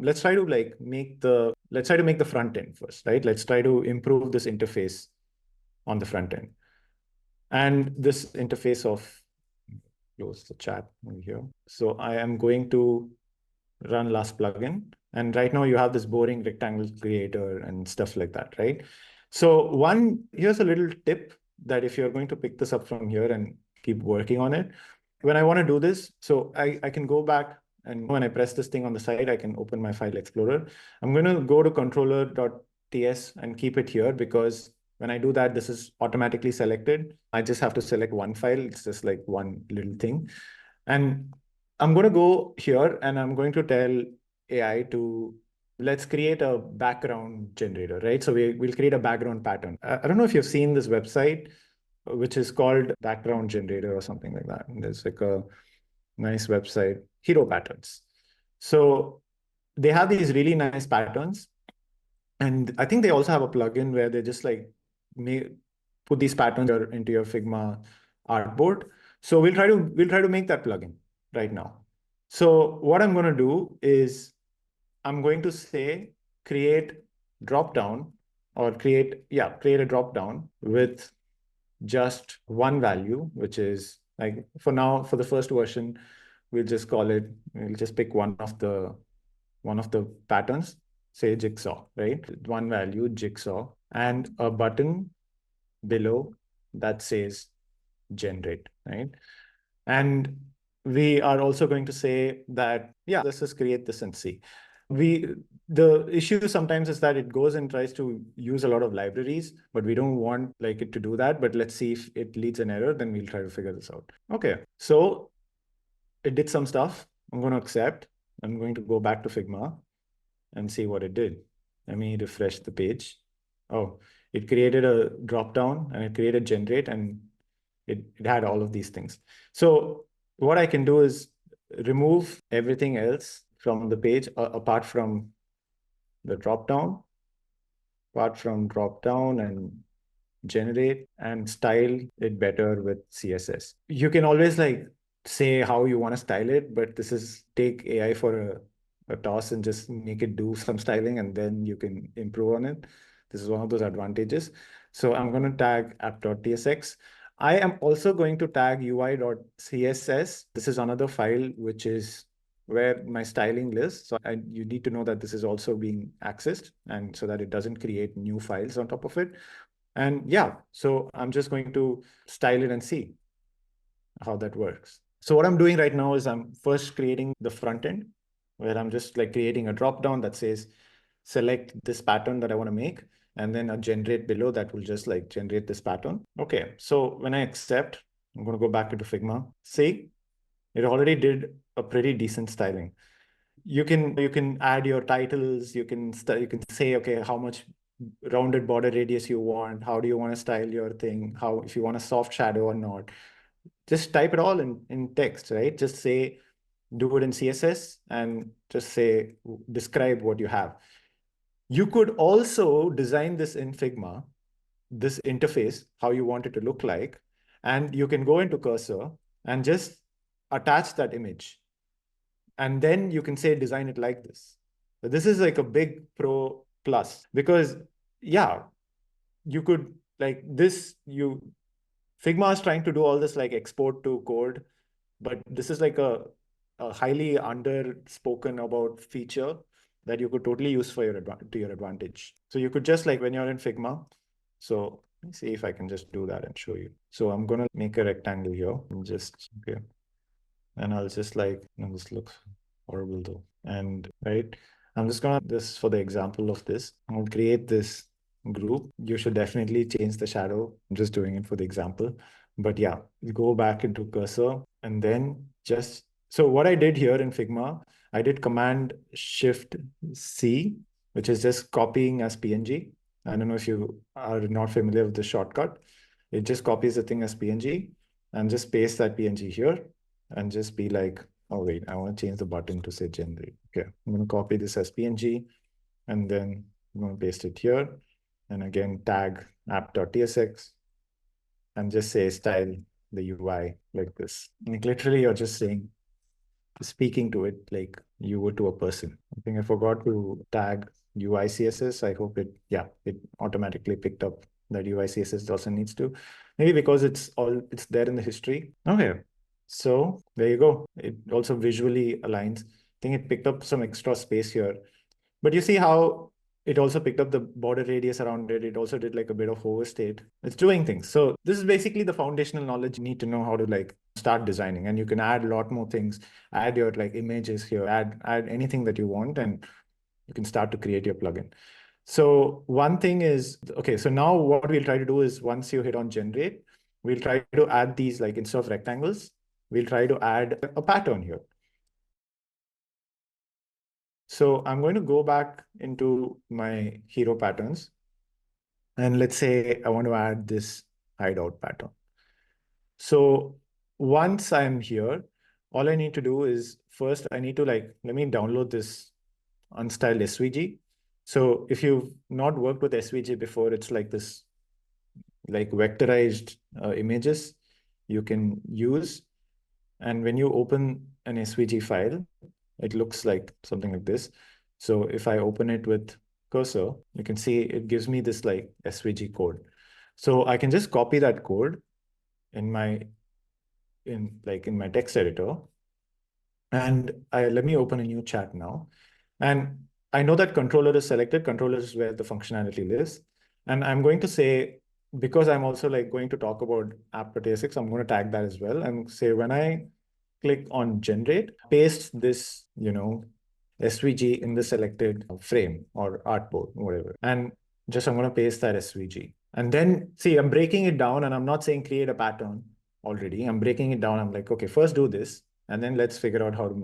let's try to make the front end first, right? Let's try to improve this interface on the front end. And this interface of, close the chat over here. So I am going to run last plugin. And right now you have this boring rectangle creator and stuff like that, right? So here's a little tip that if you're going to pick this up from here and keep working on it, when I want to do this, so I can go back, and when I press this thing on the side, I can open my file explorer. I'm going to go to controller.ts and keep it here, because when I do that, this is automatically selected. I just have to select one file. It's just like one little thing. And I'm going to go here and I'm going to tell AI to, let's create a background generator, right? So we'll create a background pattern. I don't know if you've seen this website, which is called background generator or something like that. And there's like a nice website, Hero Patterns. So they have these really nice patterns. And I think they also have a plugin where they just like put these patterns into your Figma artboard. So we'll try to make that plugin right now. So what I'm going to do is I'm going to say create dropdown, or create a dropdown with just one value, which is like, for now, for the first version, we'll just pick one of the patterns, say jigsaw, right? One value, jigsaw, and a button below that says generate, right? And we are also going to say that, yeah, let's just create this and see. The issue sometimes is that it goes and tries to use a lot of libraries, but we don't want like it to do that. But let's see if it leads an error, then we'll try to figure this out. Okay, so it did some stuff. I'm going to accept. I'm going to go back to Figma and see what it did. Let me refresh the page. Oh, it created a dropdown and it created generate, and it had all of these things. So what I can do is remove everything else from the page apart from the dropdown, and generate, and style it better with CSS. You can always like say how you want to style it, but this is take AI for a toss and just make it do some styling, and then you can improve on it. This is one of those advantages. So I'm going to tag app.tsx. I am also going to tag ui.css. This is another file which is where my styling lives. So you need to know that this is also being accessed, and so that it doesn't create new files on top of it. And yeah, so I'm just going to style it and see how that works. So what I'm doing right now is I'm first creating the front end, where I'm just like creating a drop down that says, select this pattern that I want to make, and then a generate below that will just like generate this pattern. Okay, so when I accept, I'm going to go back into Figma. See, it already did a pretty decent styling. You can add your titles. You can say, okay, how much rounded border radius you want. How do you want to style your thing? How, if you want a soft shadow or not. Just type it all in text, right? Just say, do it in CSS, and just say, describe what you have. You could also design this in Figma, this interface, how you want it to look like. And you can go into cursor and just attach that image. And then you can say, design it like this. So this is like a big pro plus, because yeah, you could like this, Figma is trying to do all this like export to code, but this is like a highly underspoken about feature that you could totally use for to your advantage. So you could just like, when you're in Figma, so let me see if I can just do that and show you. So I'm going to make a rectangle here and just, okay. And I'll just like, no, this looks horrible though. And right, I'm just gonna, this for the example of this, I'll create this group. You should definitely change the shadow. I'm just doing it for the example. But yeah, you go back into cursor and then just, so what I did here in Figma, I did Command Shift C, which is just copying as PNG. I don't know if you are not familiar with the shortcut. It just copies the thing as PNG and just paste that PNG here and just be like, oh wait, I want to change the button to say generate. Okay, I'm going to copy this as PNG, and then I'm going to paste it here. And again, tag app.tsx and just say style the UI like this. Like literally, you're just saying, speaking to it like you would to a person. I think I forgot to tag UI CSS. I hope it automatically picked up that UI CSS also needs to. Maybe because it's there in the history. Okay. So there you go. It also visually aligns. I think it picked up some extra space here. But you see how it also picked up the border radius around it. It also did like a bit of overstate. It's doing things. So this is basically the foundational knowledge you need to know how to like start designing. And you can add a lot more things, add your like images here, add anything that you want, and you can start to create your plugin. So one thing is, okay, so now what we'll try to do is once you hit on generate, we'll try to add these like instead of rectangles, we'll try to add a pattern here. So I'm going to go back into my hero patterns. And let's say I want to add this hideout pattern. So once I'm here, all I need to do is first I need to like, let me download this unstyled SVG. So if you've not worked with SVG before, it's like this like vectorized images you can use. And when you open an SVG file, it looks like something like this. So if I open it with cursor, you can see it gives me this like SVG code. So I can just copy that code in my text editor. And let me open a new chat now. And I know that controller is selected. Controller is where the functionality lives. And I'm going to say, because I'm also like going to talk about app.asx, I'm going to tag that as well and say when I click on generate, paste this, SVG in the selected frame or artboard, whatever. And just I'm going to paste that SVG. And then see, I'm breaking it down and I'm not saying create a pattern already. I'm breaking it down. I'm like, okay, first do this, and then let's figure out how to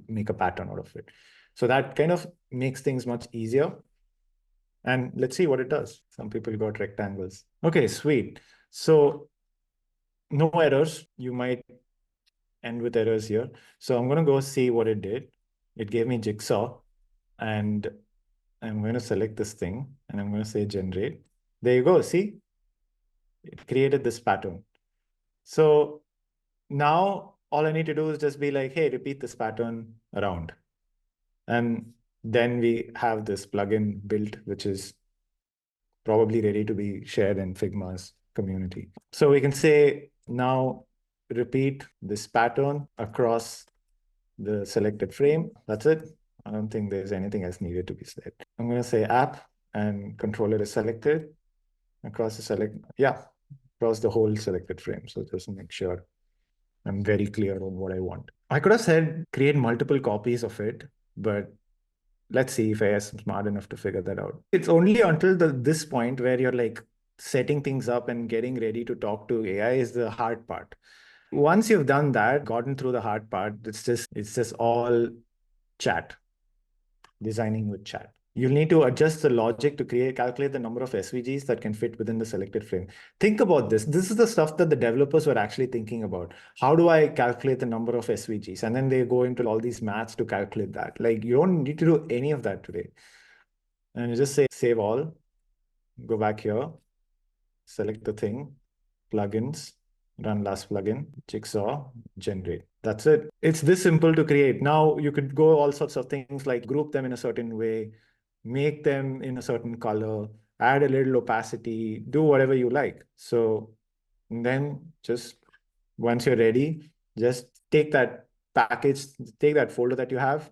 make a pattern out of it. So that kind of makes things much easier. And let's see what it does. Some people got rectangles. Okay, sweet. So no errors. You might end with errors here. So I'm going to go see what it did. It gave me jigsaw, and I'm going to select this thing and I'm going to say generate. There you go. See, it created this pattern. So now all I need to do is just be like, hey, repeat this pattern around. And then we have this plugin built, which is probably ready to be shared in Figma's community. So we can say now repeat this pattern across the selected frame. That's it. I don't think there's anything else needed to be said. I'm going to say app and controller is selected across across the whole selected frame. So just make sure I'm very clear on what I want. I could have said create multiple copies of it, but let's see if I am smart enough to figure that out. It's only until this point where you're like setting things up and getting ready to talk to AI is the hard part. Once you've done that, gotten through the hard part, it's just all chat, designing with chat. You'll need to adjust the logic to calculate the number of SVGs that can fit within the selected frame. Think about this. This is the stuff that the developers were actually thinking about. How do I calculate the number of SVGs? And then they go into all these maths to calculate that. Like you don't need to do any of that today. And you just say save all, go back here, select the thing, plugins, run last plugin, jigsaw, generate. That's it. It's this simple to create. Now you could go all sorts of things like group them in a certain way, make them in a certain color, add a little opacity, do whatever you like. So then just once you're ready, just take that package, take that folder that you have,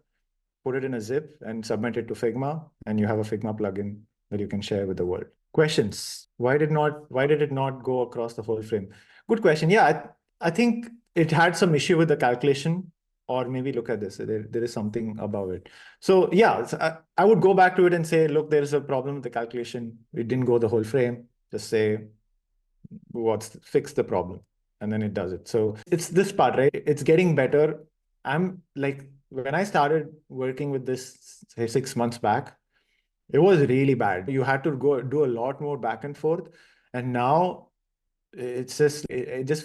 put it in a zip and submit it to Figma, and you have a Figma plugin that you can share with the world. Questions? Why did it not go across the whole frame? Good question. Yeah, I think it had some issue with the calculation, or maybe look at this. There is something above it. So yeah, I would go back to it and say, look, there's a problem with the calculation. It didn't go the whole frame. Just say, fix the problem, and then it does it. So it's this part, right? It's getting better. I'm like, when I started working with this, say 6 months back, it was really bad. You had to go do a lot more back and forth. And now it just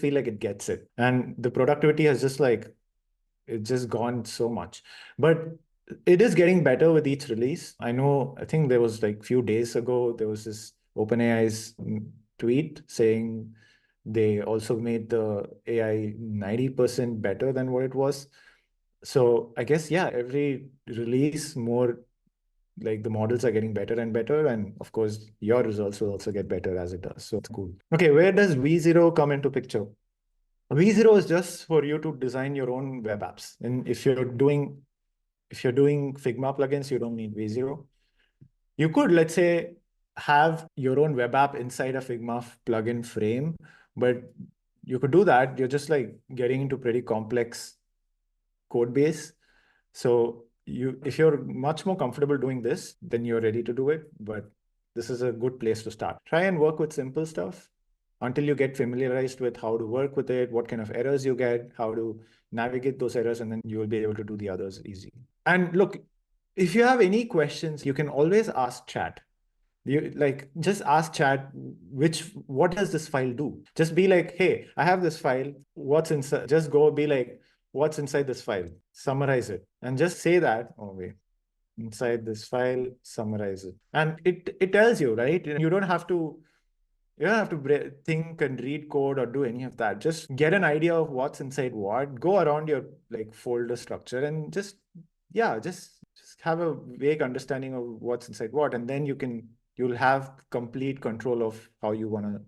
feel like it gets it. And the productivity has just like, it's just gone so much. But it is getting better with each release. I think there was like few days ago, there was this OpenAI's tweet saying they also made the AI 90% better than what it was. So I guess, yeah, every release more like the models are getting better and better. And of course, your results will also get better as it does. So it's cool. Okay, where does V0 come into picture? V0 is just for you to design your own web apps. And if you're doing Figma plugins, you don't need V0. You could, let's say, have your own web app inside a Figma plugin frame, but you could do that. You're just like getting into pretty complex code base. So if you're much more comfortable doing this, then you're ready to do it. But this is a good place to start. Try and work with simple stuff until you get familiarized with how to work with it, what kind of errors you get, how to navigate those errors, and then you will be able to do the others easy. And look, if you have any questions, you can always ask chat. You like just ask chat what does this file do? Just be like, hey, I have this file. What's inside? Just go be like, what's inside this file? Summarize it. And just say that. Oh wait, inside this file, summarize it. And it tells you, right? You don't have to think and read code or do any of that. Just get an idea of what's inside what. Go around your like folder structure and just have a vague understanding of what's inside what, and then you'll have complete control of how you want to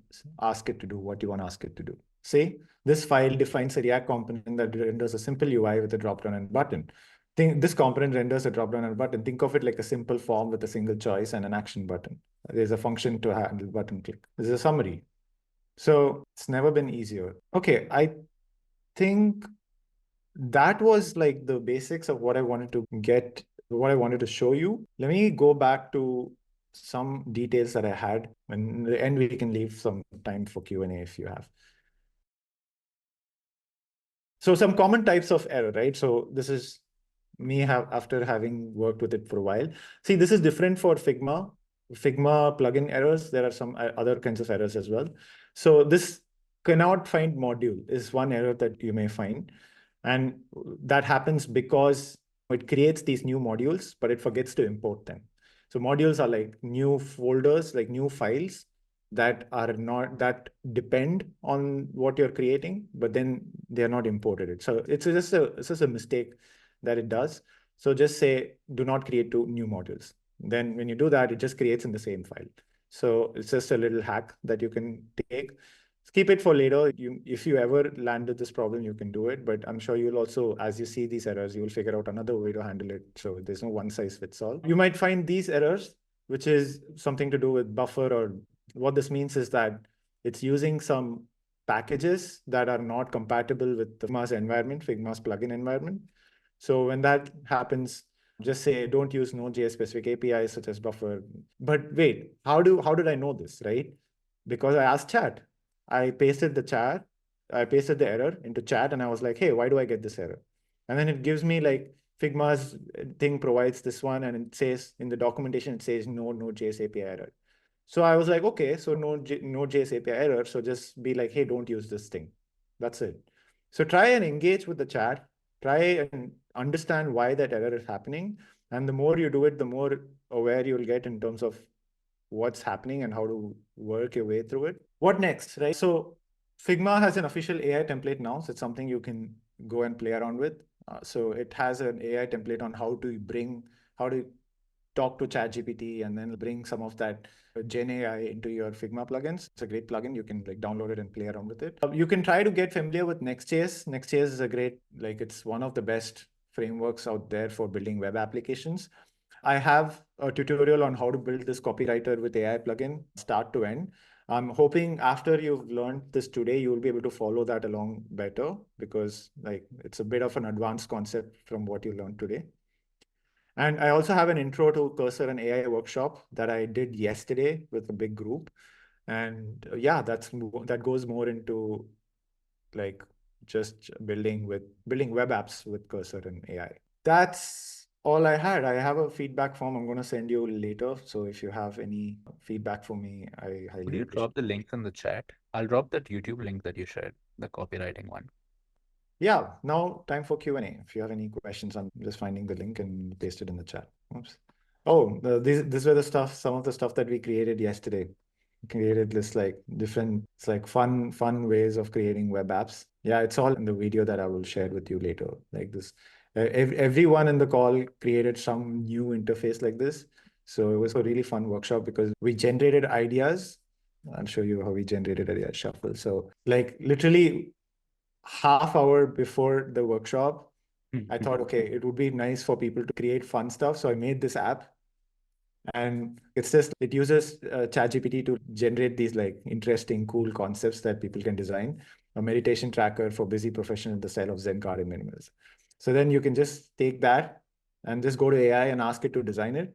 ask it to do what you want to ask it to do. Say this file defines a React component that renders a simple UI with a dropdown and button. This component renders a dropdown and a button. Think of it like a simple form with a single choice and an action button. There's a function to handle button click. This is a summary. So it's never been easier. Okay, I think that was like the basics of what I wanted to show you. Let me go back to some details that I had, and in the end we can leave some time for Q&A if you have. So some common types of error, right? So this is after having worked with it for a while. See, this is different for Figma. Figma plugin errors. There are some other kinds of errors as well. So this cannot find module is one error that you may find. And that happens because it creates these new modules, but it forgets to import them. So modules are like new folders, like new files that depend on what you're creating, but then they're not imported. So it's just a mistake that it does. So just say, do not create two new modules. Then when you do that, it just creates in the same file. So it's just a little hack that you can take. Keep it for later. If you ever landed this problem, you can do it. But I'm sure you'll also, as you see these errors, you'll figure out another way to handle it. So there's no one size fits all. You might find these errors, which is something to do with buffer, or what this means is that it's using some packages that are not compatible with Figma's environment, Figma's plugin environment. So when that happens, just say, don't use Node.js specific APIs such as buffer. But wait, how did I know this, right? Because I asked chat. I pasted the error into chat, and I was like, hey, why do I get this error? And then it gives me like Figma's thing provides this one, and it says in the documentation, it says no Node.js API error. So I was like, okay, so Node.js API error. So just be like, hey, don't use this thing. That's it. So try and engage with the chat. Try and understand why that error is happening. And the more you do it, the more aware you'll get in terms of what's happening and how to work your way through it. What next, right? So Figma has an official AI template now. So it's something you can go and play around with. So it has an AI template on how to talk to ChatGPT and then bring some of that Gen AI into your Figma plugins. It's a great plugin. You can like download it and play around with it. You can try to get familiar with Next.js. Next.js is it's one of the best frameworks out there for building web applications. I have a tutorial on how to build this copywriter with AI plugin, start to end. I'm hoping after you've learned this today, you'll be able to follow that along better, because like it's a bit of an advanced concept from what you learned today. And I also have an intro to Cursor and AI workshop that I did yesterday with a big group. And yeah, that goes more into like just building web apps with Cursor and AI. That's all I had. I have a feedback form I'm going to send you later. So if you have any feedback for me, I highly Could you appreciate drop the it. links in the chat? I'll drop that YouTube link that you shared, the copywriting one. Yeah, now time for Q&A. If you have any questions, I'm just finding the link and paste it in the chat. Oops. Oh, these were some of the stuff that we created yesterday. We created this like different, it's like fun ways of creating web apps. Yeah, it's all in the video that I will share with you later. Like this, Everyone in the call created some new interface like this. So it was a really fun workshop because we generated ideas. I'll show you how we generated idea shuffle. So like literally half hour before the workshop, I thought, okay, it would be nice for people to create fun stuff. So I made this app, and it uses ChatGPT to generate these like interesting, cool concepts that people can design. A meditation tracker for busy professionals in the style of Zen garden minimalism. So then you can just take that and just go to AI and ask it to design it,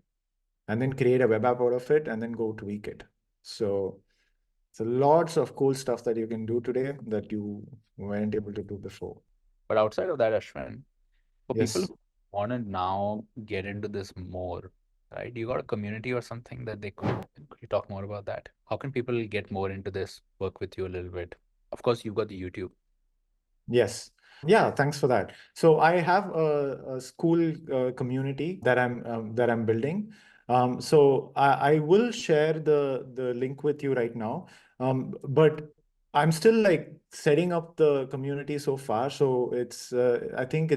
and then create a web app out of it, and then go tweak it. So lots of cool stuff that you can do today that you weren't able to do before. But outside of that, Ashwin, for people Yes. who want to now get into this more, right? You got a community or something that they could you talk more about that? How can people get more into this, work with you a little bit? Of course, you've got the YouTube. Yes. Yeah, thanks for that. So I have a school community that I'm building. So I will share the link with you right now. But I'm still like setting up the community so far. So I think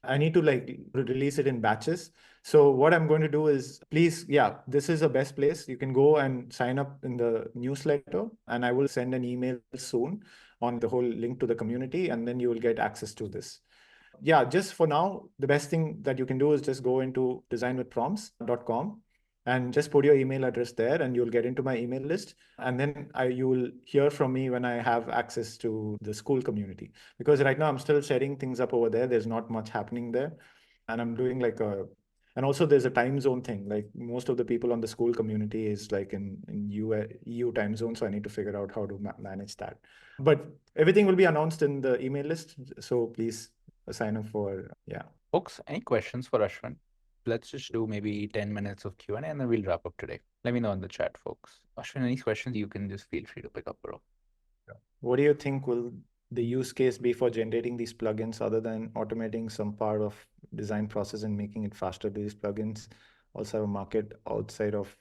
I need to like release it in batches. So what I'm going to do is, please, yeah, this is the best place. You can go and sign up in the newsletter, and I will send an email soon on the whole link to the community, and then you will get access to this. Yeah, just for now, the best thing that you can do is just go into designwithprompts.com and just put your email address there, and you'll get into my email list. And then you will hear from me when I have access to the school community. Because right now I'm still setting things up over there. There's not much happening there. And I'm doing and also there's a time zone thing. Like most of the people on the school community is like in EU time zone. So I need to figure out how to manage that. But everything will be announced in the email list. So please sign up for, yeah. Folks, any questions for Ashwin? Let's just do maybe 10 minutes of Q&A and then we'll wrap up today. Let me know in the chat, folks. Ashwin, any questions, you can just feel free to pick up, bro. What do you think will the use case be for generating these plugins other than automating some part of design process and making it faster? Do these plugins also have a market outside of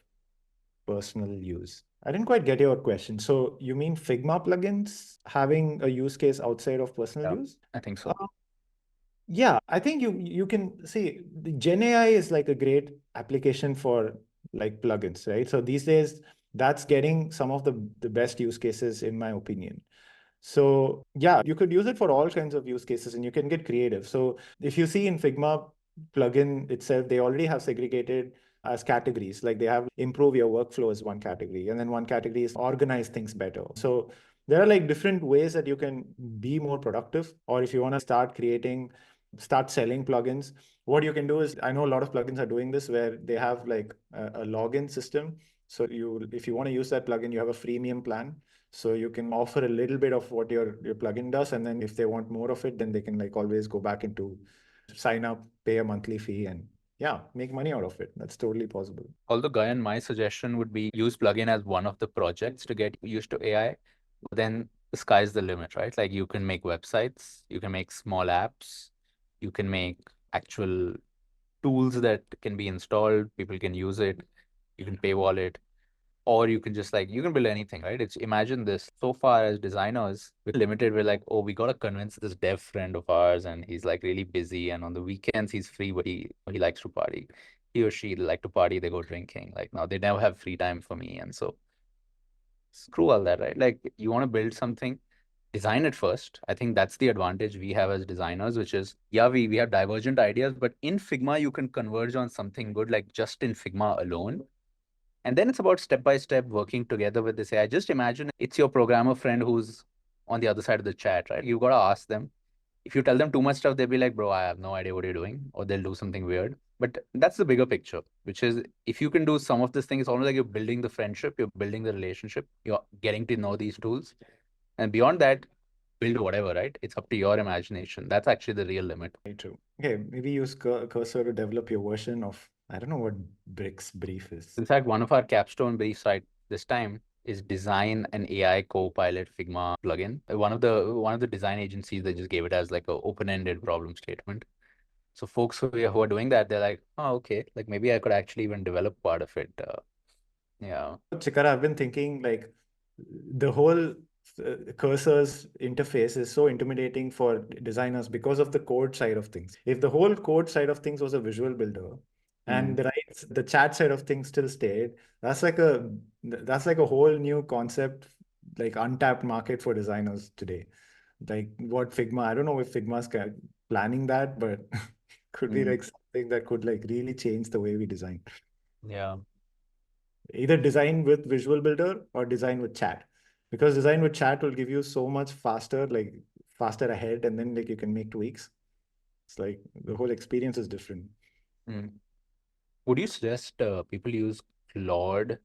personal use? I didn't quite get your question. So you mean Figma plugins having a use case outside of personal Yeah, use? I think Uh, so. yeah, I think you can see the Gen AI is like a great application for like plugins, right? So these days that's getting some of the best use cases in my opinion. So yeah, you could use it for all kinds of use cases and you can get creative. So if you see in Figma plugin itself, they already have segregated as categories. Like they have improve your workflow as one category, and then one category is organize things better. So there are like different ways that you can be more productive. Or if you want to start selling plugins, what you can do is, I know a lot of plugins are doing this where they have like a login system. So if you want to use that plugin, you have a freemium plan. So you can offer a little bit of what your plugin does, and then if they want more of it, then they can like always go back into sign up, pay a monthly fee, and yeah, make money out of it. That's totally possible. Although, Gayan, my suggestion would be use plugin as one of the projects to get used to AI. But then the sky's the limit, right? Like you can make websites, you can make small apps, you can make actual tools that can be installed, people can use it, you can paywall it, or you can just like you can build anything, right? It's imagine this. So far as designers, we're limited. We're like, oh, we gotta convince this dev friend of ours, and he's like really busy, and on the weekends he's free, but he likes to party. He or she like to party, they go drinking. Like now they never have free time for me, and so screw all that, right? Like you want to build something, design it first. I think that's the advantage we have as designers, which is yeah, we have divergent ideas, but in Figma you can converge on something good, like just in Figma alone. And then it's about step by step working together with this AI. Just imagine it's your programmer friend who's on the other side of the chat, right? You got to ask them. If you tell them too much stuff, they'll be like, bro, I have no idea what you're doing, or they'll do something weird. But that's the bigger picture, which is if you can do some of this thing, it's almost like you're building the friendship, you're building the relationship, you're getting to know these tools. And beyond that, build whatever, right? It's up to your imagination. That's actually the real limit. Very true. Okay, maybe use Cursor to develop your version of, I don't know what Bricks brief is. In fact, one of our capstone briefs right this time is design an AI co-pilot Figma plugin. One of the design agencies that just gave it as like an open-ended problem statement. So folks who are doing that, they're like, oh, okay, like maybe I could actually even develop part of it. Yeah. Chikara, I've been thinking like the whole Cursor's interface is so intimidating for designers because of the code side of things. If the whole code side of things was a visual builder and Mm. the chat side of things still stayed, that's like a whole new concept, like untapped market for designers today. Like what Figma, I don't know if Figma's planning that, but could be Mm. like something that could like really change the way we design. Yeah. Either design with visual builder or design with chat, because design with chat will give you so much faster, like faster ahead, and then like you can make tweaks. It's like the whole experience is different. Mm. Would you suggest people use Claude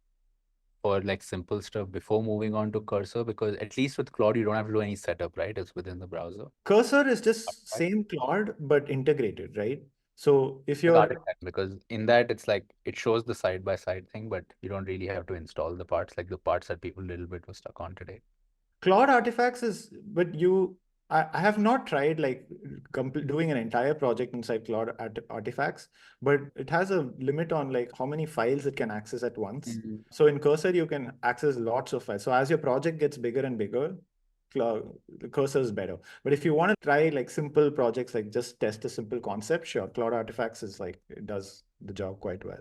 for like simple stuff before moving on to Cursor? Because at least with Claude, you don't have to do any setup, right? It's within the browser. Cursor is just Right? same Claude but integrated, right? So if Like you're Artifact, because in that it's like it shows the side by side thing, but you don't really have to install the parts, like the parts that people a little bit were stuck on today. Claude artifacts is, but I have not tried like doing an entire project inside Claude artifacts, but it has a limit on like how many files it can access at once. Mhm. So in Cursor, you can access lots of files. So as your project gets bigger and bigger, the Cursor is better. But if you want to try like simple projects, like just test a simple concept, sure, Claude artifacts is like, it does the job quite well.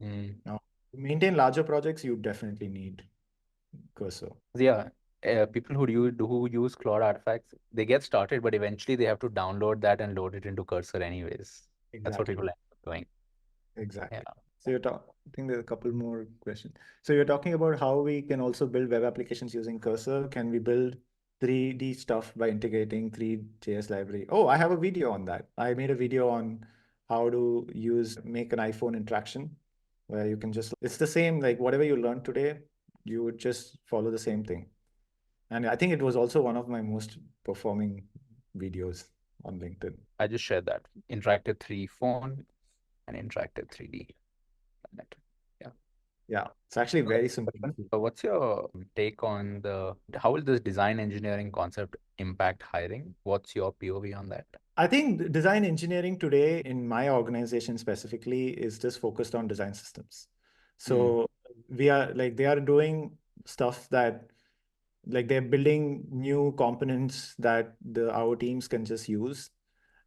Mm. Now, to maintain larger projects, you definitely need Cursor. Yeah, people who use Claude artifacts, they get started, but eventually they have to download that and load it into Cursor anyways. That's what people Exactly. end up doing. Yeah. Exactly. So I think there's a couple more questions. So you're talking about how we can also build web applications using Cursor. Can we build 3D stuff by integrating 3JS library? Oh, I have a video on that. I made a video on how to make an iPhone interaction where you can just, it's the same, like whatever you learned today, you would just follow the same thing. And I think it was also one of my most performing videos on LinkedIn. I just shared that. Interactive 3 phone and interactive 3D. Planet. Yeah. Yeah, it's actually very simple. So what's your take on how will this design engineering concept impact hiring? What's your POV on that? I think design engineering today in my organization specifically is just focused on design systems. Mm. So they are doing stuff that like they're building new components that our teams can just use.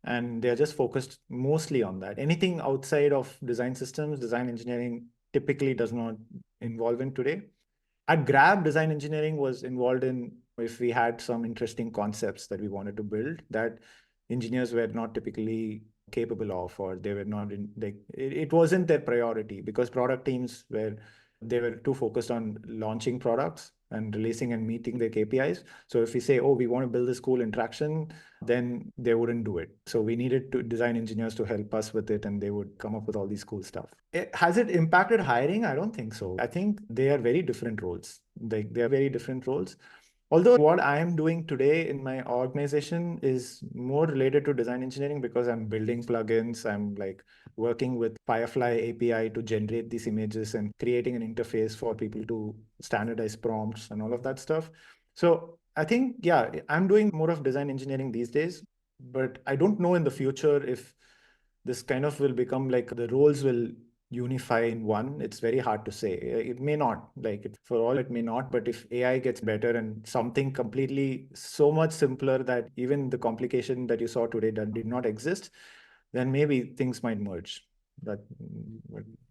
And they're just focused mostly on that. Anything outside of design systems, design engineering typically does not involve in today. At Grab, design engineering was involved in if we had some interesting concepts that we wanted to build that engineers were not typically capable of, or they were not in like it wasn't their priority because product teams were too focused on launching products and releasing and meeting their KPIs. So if we say, oh, we want to build this cool interaction, then they wouldn't do it. So we needed to design engineers to help us with it, and they would come up with all these cool stuff. Has it impacted hiring? I don't think so. I think they are very different roles. They are very different roles. Although what I am doing today in my organization is more related to design engineering because I'm building plugins. I'm like working with Firefly API to generate these images and creating an interface for people to standardize prompts and all of that stuff. So I think, yeah, I'm doing more of design engineering these days, but I don't know in the future if this kind of will become like the roles will unify in one. It's very hard to say. It may not, for all it may not, but if AI gets better and something completely so much simpler that even the complication that you saw today that did not exist, then maybe things might merge. But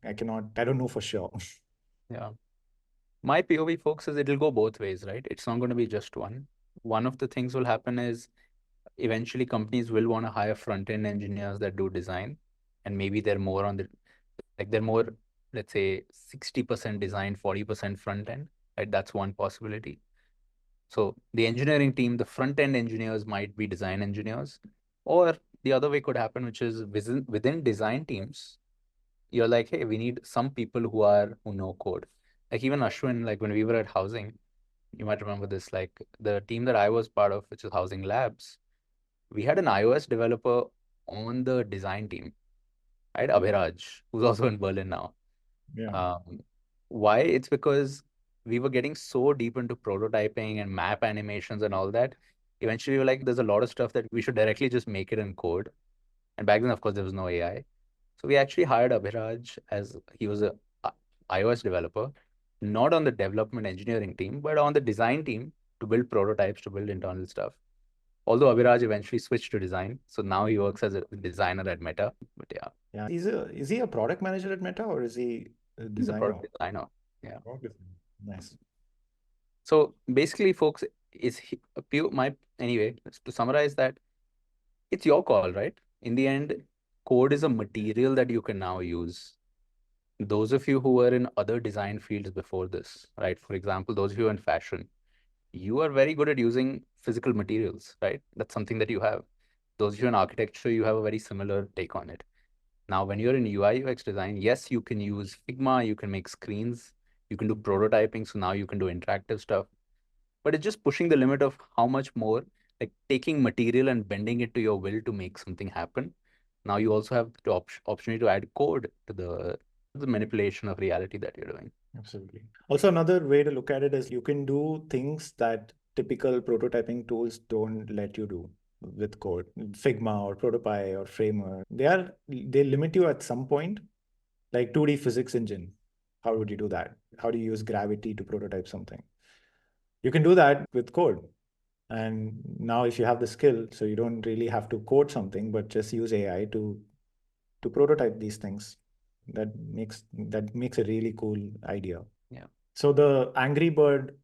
I don't know for sure. Yeah. My POV, folks, is it'll go both ways, right? It's not going to be just one. One of the things will happen is eventually companies will want to hire front-end engineers that do design, and maybe they're more on they're more, let's say, 60% design, 40% front end, right? That's one possibility. So the engineering team, the front-end engineers might be design engineers, or the other way could happen, which is within design teams, you're like, hey, we need some people who know code. Like even Ashwin, like when we were at housing, you might remember this, like the team that I was part of, which is Housing Labs, we had an iOS developer on the design team, right? Abhiraj, who's also in Berlin now. Yeah. Um, why? It's because we were getting so deep into prototyping and map animations and all that. Eventually, we were like, there's a lot of stuff that we should directly just make it in code. And back then, of course, there was no AI. So we actually hired Abhiraj as he was a iOS developer, not on the development engineering team, but on the design team. to build prototypes, to build internal stuff. Although Abhiraj eventually switched to design, so now he works as a designer at Meta. But yeah, Yeah. Is he a product manager at Meta or is he a he's a designer? product designer. Yeah. Product designer. Nice. So basically, folks, is he, my anyway to summarize that it's your call, right? In the end, code is a material that you can now use. Those of you who were in other design fields before this, right? For example, those of you in fashion, you are very good at using physical materials, right? That's something that you have. Those of you in architecture, you have a very similar take on it. Now, when you're in UI UX design, yes, you can use Figma, you can make screens, you can do prototyping. So now you can do interactive stuff, but it's just pushing the limit of how much more, like taking material and bending it to your will to make something happen. Now you also have the opportunity to add code to the manipulation of reality that you're doing. Absolutely. Also, another way to look at it is you can do things that typical prototyping tools don't let you do with code. Figma or Protopy or Framer, they limit you at some point, like 2D physics engine. How would you do that? How do you use gravity to prototype something? You can do that with code. And now if you have the skill, so you don't really have to code something, but just use AI to prototype these things. That makes a really cool idea. Yeah. So the Angry Bird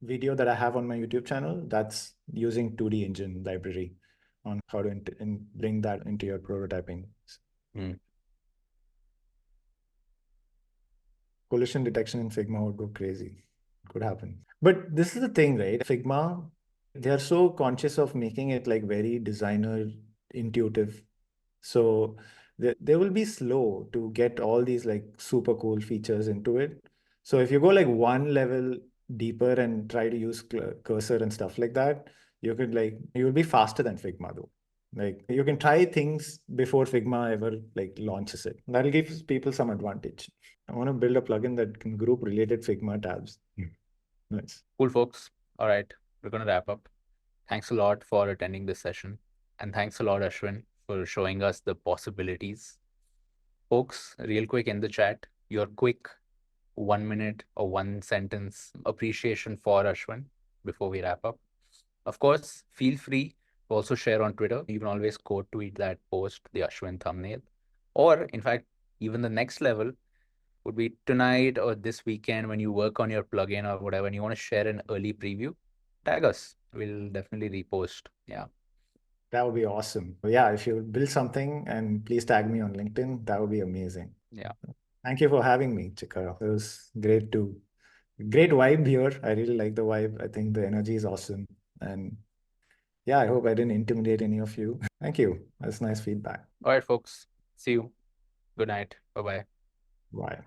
video that I have on my YouTube channel, that's using 2D engine library on how to bring that into your prototyping. Mm. Collision detection in Figma would go crazy. Could happen. But this is the thing, right? Figma, they are so conscious of making it like very designer intuitive. So they will be slow to get all these like super cool features into it. So if you go like one level deeper and try to use cursor and stuff like that, you'll be faster than Figma though. Like you can try things before Figma ever like launches it. That'll give people some advantage. I want to build a plugin that can group related Figma tabs. Nice. Cool, folks. All right, we're going to wrap up. Thanks a lot for attending this session. And thanks a lot, Ashwin, for showing us the possibilities. Folks, real quick in the chat, your quick 1 minute or one sentence appreciation for Ashwin before we wrap up. Of course, feel free to also share on Twitter. You can always quote tweet that post, the Ashwin thumbnail. Or, in fact, even the next level would be tonight or this weekend when you work on your plugin or whatever, and you want to share an early preview, tag us. We'll definitely repost. Yeah. That would be awesome. Yeah, if you build something and please tag me on LinkedIn, that would be amazing. Yeah. Thank you for having me, Chikara. It was great vibe here. I really like the vibe. I think the energy is awesome. And yeah, I hope I didn't intimidate any of you. Thank you. That's nice feedback. All right, folks. See you. Good night. Bye bye. Bye.